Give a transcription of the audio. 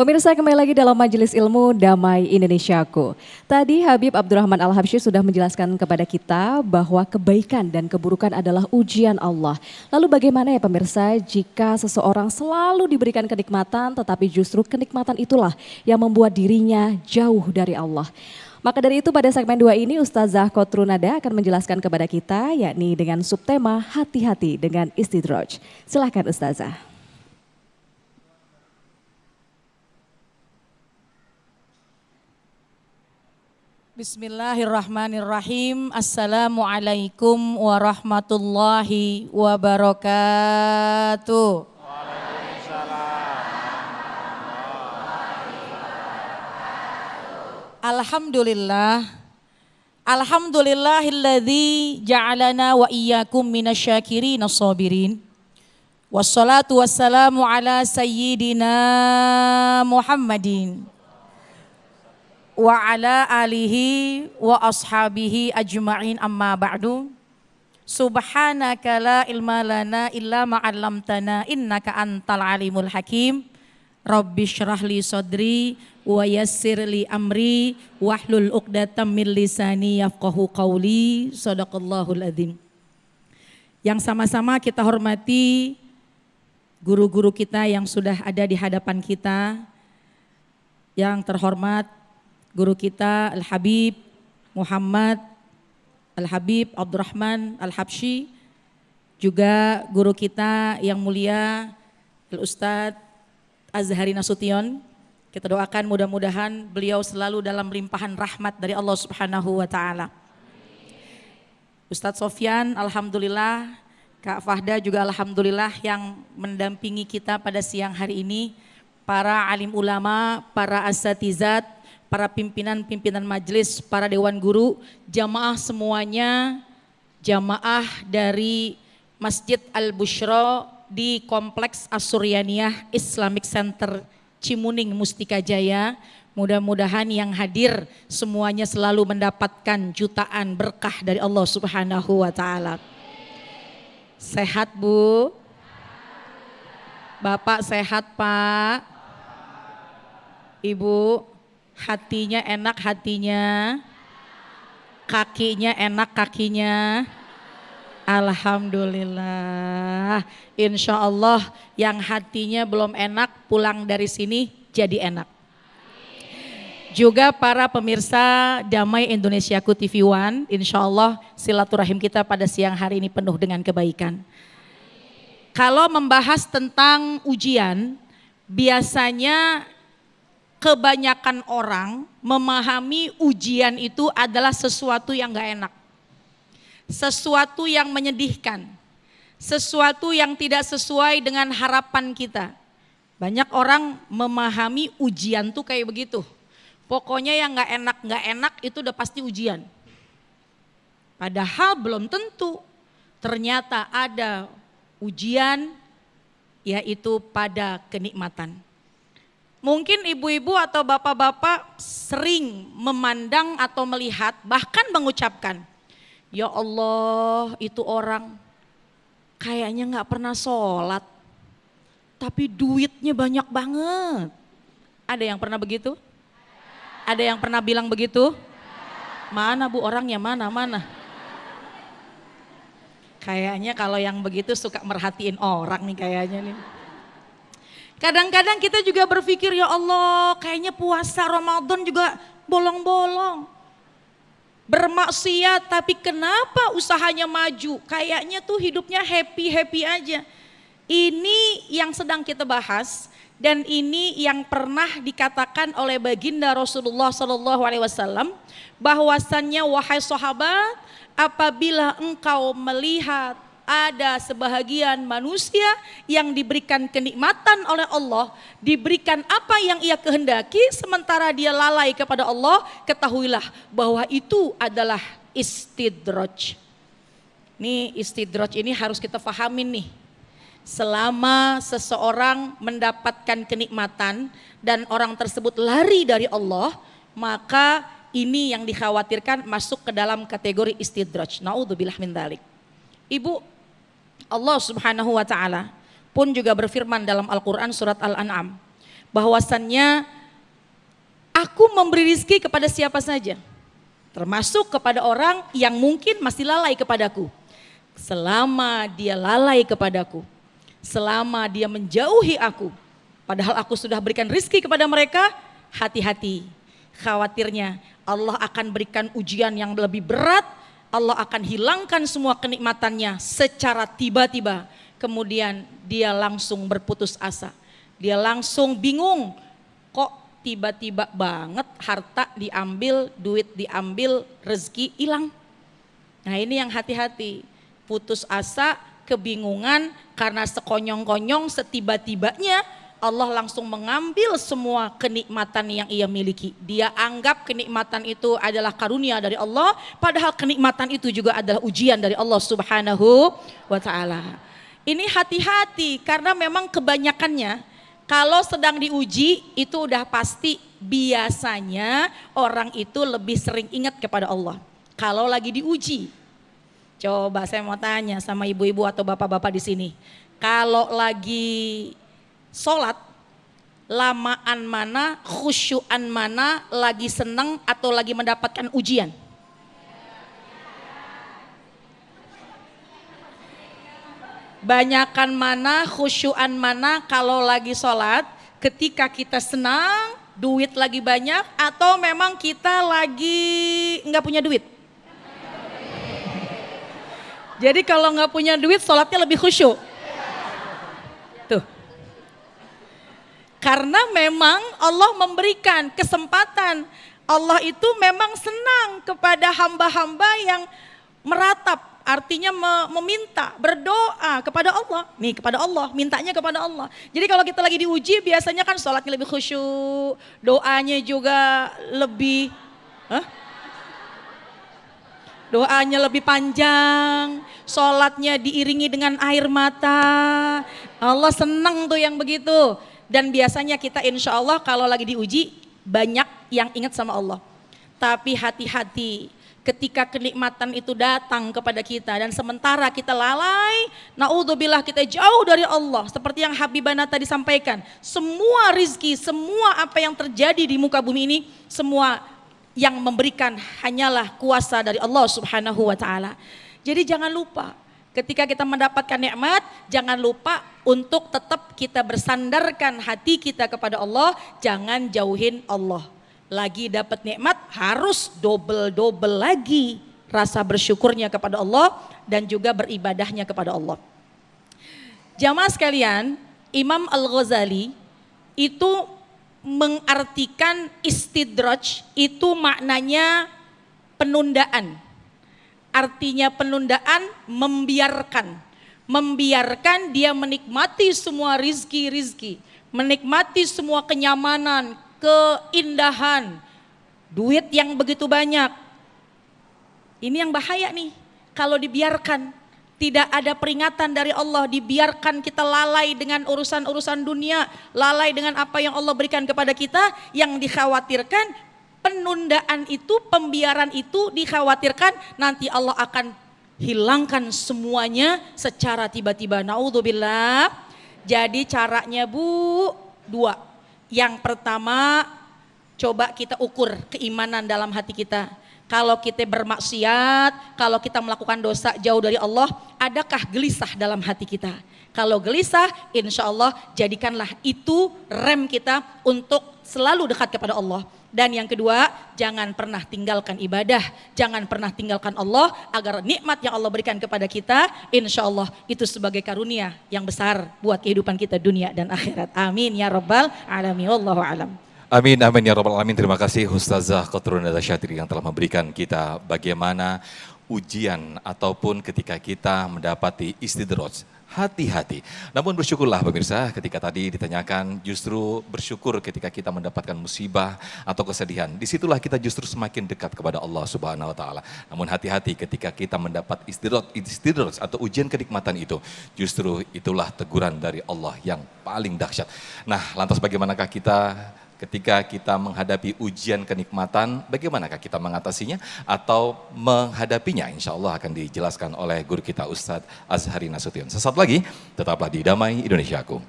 Pemirsa, kembali lagi dalam Majelis Ilmu Damai Indonesiaku. Tadi Habib Abdurrahman Al-Habsyi sudah menjelaskan kepada kita bahwa kebaikan dan keburukan adalah ujian Allah. Lalu bagaimana ya pemirsa jika seseorang selalu diberikan kenikmatan tetapi justru kenikmatan itulah yang membuat dirinya jauh dari Allah. Maka dari itu pada segmen 2 ini Ustazah Kotrunada akan menjelaskan kepada kita yakni dengan subtema hati-hati dengan istidraj. Silahkan Ustazah. Bismillahirrahmanirrahim. Assalamualaikum warahmatullahi wabarakatuh. Alhamdulillah. Alhamdulillahilladzi ja'alana wa iyyakum minasyakirin as-sabirin. Wassalatu wassalamu ala sayyidina Muhammadin wa ala alihi wa ashabihi ajma'in amma ba'du. Subhanaka la ilma lana illa ma 'allamtana innaka antal alimul hakim. Rabbi shrah li sadri wa yassir li amri wahlul 'uqdatam min lisani yafqahu qawli. Shadaqallahul adzim. Yang sama-sama kita hormati guru-guru kita yang sudah ada di hadapan kita. Yang terhormat guru kita Al-Habib Muhammad Al-Habib Abdurrahman Al-Habsyi, juga guru kita yang mulia Al-Ustadz Azhari Nasution. Kita doakan mudah-mudahan beliau selalu dalam limpahan rahmat dari Allah Subhanahu wa taala. Ustadz Sofyan alhamdulillah, Kak Fahda juga alhamdulillah yang mendampingi kita pada siang hari ini, para alim ulama, para asatizat, para pimpinan-pimpinan majelis, para dewan guru, jamaah semuanya, jamaah dari Masjid Al-Bushra di Kompleks As-Suryaniyah Islamic Center Cimuning Mustika Jaya. Mudah-mudahan yang hadir semuanya selalu mendapatkan jutaan berkah dari Allah Subhanahu wa taala. Sehat Bu? Bapak sehat Pak? Ibu? Hatinya enak hatinya, kakinya enak kakinya. Alhamdulillah. Insya Allah yang hatinya belum enak pulang dari sini jadi enak. Juga para pemirsa Damai Indonesiaku TV One, insya Allah silaturahim kita pada siang hari ini penuh dengan kebaikan. Kalau membahas tentang ujian, biasanya kebanyakan orang memahami ujian itu adalah sesuatu yang gak enak. Sesuatu yang menyedihkan. Sesuatu yang tidak sesuai dengan harapan kita. Banyak orang memahami ujian tuh kayak begitu. Pokoknya yang gak enak itu udah pasti ujian. Padahal belum tentu. Ternyata ada ujian yaitu pada kenikmatan. Mungkin ibu-ibu atau bapak-bapak sering memandang atau melihat bahkan mengucapkan, ya Allah itu orang kayaknya gak pernah sholat tapi duitnya banyak banget. Ada yang pernah begitu? Ada yang pernah bilang begitu? Mana Bu orangnya, mana? Kayaknya kalau yang begitu suka merhatiin orang nih kayaknya nih. Kadang-kadang kita juga berpikir, ya Allah kayaknya puasa Ramadan juga bolong-bolong. Bermaksiat tapi kenapa usahanya maju? Kayaknya tuh hidupnya happy-happy aja. Ini yang sedang kita bahas dan ini yang pernah dikatakan oleh baginda Rasulullah SAW. Bahwasannya wahai sahabat, apabila engkau melihat ada sebahagian manusia yang diberikan kenikmatan oleh Allah, diberikan apa yang ia kehendaki, sementara dia lalai kepada Allah, ketahuilah bahwa itu adalah istidraj. Nih istidraj ini harus kita fahamin nih. Selama seseorang mendapatkan kenikmatan dan orang tersebut lari dari Allah, maka ini yang dikhawatirkan masuk ke dalam kategori istidraj. Naudzubillah min dzalik. Ibu, Allah Subhanahu wa taala pun juga berfirman dalam Al-Qur'an surat Al-An'am, bahwasannya aku memberi rizki kepada siapa saja, termasuk kepada orang yang mungkin masih lalai kepadaku. Selama dia lalai kepadaku, selama dia menjauhi aku, padahal aku sudah berikan rizki kepada mereka, hati-hati. Khawatirnya Allah akan berikan ujian yang lebih berat, Allah akan hilangkan semua kenikmatannya secara tiba-tiba. Kemudian dia langsung berputus asa. Dia langsung bingung, kok tiba-tiba banget harta diambil, duit diambil, rezeki hilang. Nah ini yang hati-hati, putus asa, kebingungan karena sekonyong-konyong setiba-tibanya Allah langsung mengambil semua kenikmatan yang ia miliki. Dia anggap kenikmatan itu adalah karunia dari Allah, padahal kenikmatan itu juga adalah ujian dari Allah Subhanahu wa ta'ala. Ini hati-hati karena memang kebanyakannya kalau sedang diuji itu udah pasti biasanya orang itu lebih sering ingat kepada Allah. Kalau lagi diuji, coba saya mau tanya sama ibu-ibu atau bapak-bapak di sini. Kalau lagi sholat, lamaan mana, khusyuan mana, lagi senang atau lagi mendapatkan ujian? Banyakan mana, khusyuan mana kalau lagi sholat, ketika kita senang, duit lagi banyak, atau memang kita lagi nggak punya duit? Jadi kalau nggak punya duit, sholatnya lebih khusyuk. Tuh. Karena memang Allah memberikan kesempatan. Allah itu memang senang kepada hamba-hamba yang meratap. Artinya meminta, berdoa kepada Allah. Nih kepada Allah, mintanya kepada Allah. Jadi kalau kita lagi diuji biasanya kan sholatnya lebih khusyuk, doanya juga lebih, doanya lebih panjang, sholatnya diiringi dengan air mata. Allah senang tuh yang begitu. Dan biasanya kita insya Allah kalau lagi diuji banyak yang ingat sama Allah. Tapi hati-hati. Ketika kenikmatan itu datang kepada kita dan sementara kita lalai, naudzubillah kita jauh dari Allah. Seperti yang Habibana tadi sampaikan, semua rizki, semua apa yang terjadi di muka bumi ini, semua yang memberikan hanyalah kuasa dari Allah Subhanahu wa ta'ala. Jadi jangan lupa, ketika kita mendapatkan nikmat, jangan lupa untuk tetap kita bersandarkan hati kita kepada Allah, jangan jauhin Allah. Lagi dapat nikmat harus double lagi rasa bersyukurnya kepada Allah dan juga beribadahnya kepada Allah. Jamaah sekalian, Imam Al-Ghazali itu mengartikan istidraj itu maknanya penundaan. Artinya penundaan membiarkan. Membiarkan dia menikmati semua rizki, menikmati semua kenyamanan, keindahan, duit yang begitu banyak. Ini yang bahaya nih, kalau dibiarkan, tidak ada peringatan dari Allah, dibiarkan kita lalai dengan urusan-urusan dunia, lalai dengan apa yang Allah berikan kepada kita, yang dikhawatirkan penundaan itu, pembiaran itu dikhawatirkan nanti Allah akan hilangkan semuanya secara tiba-tiba. Naudzubillah. Jadi caranya dua. Yang pertama, coba kita ukur keimanan dalam hati kita. Kalau kita bermaksiat, kalau kita melakukan dosa jauh dari Allah, adakah gelisah dalam hati kita? Kalau gelisah, insya Allah jadikanlah itu rem kita untuk selalu dekat kepada Allah. Dan yang kedua, jangan pernah tinggalkan ibadah, jangan pernah tinggalkan Allah, agar nikmat yang Allah berikan kepada kita, insya Allah itu sebagai karunia yang besar buat kehidupan kita dunia dan akhirat. Amin ya rabbal alamin. Wallahu alam. Amin, amin ya rabbal alamin. Terima kasih Ustazah Qatrun Nada Syatri yang telah memberikan kita bagaimana ujian ataupun ketika kita mendapati istidraj. Hati-hati. Namun bersyukurlah pemirsa, ketika tadi ditanyakan justru bersyukur ketika kita mendapatkan musibah atau kesedihan. Disitulah kita justru semakin dekat kepada Allah Subhanahu wa ta'ala. Namun hati-hati ketika kita mendapat istidraj atau ujian kenikmatan itu. Justru itulah teguran dari Allah yang paling dahsyat. Nah, lantas bagaimanakah kita ketika kita menghadapi ujian kenikmatan, bagaimanakah kita mengatasinya atau menghadapinya? Insya Allah akan dijelaskan oleh guru kita Ustadz Azhari Nasution. Sesaat lagi, tetaplah di Damai Indonesiaku.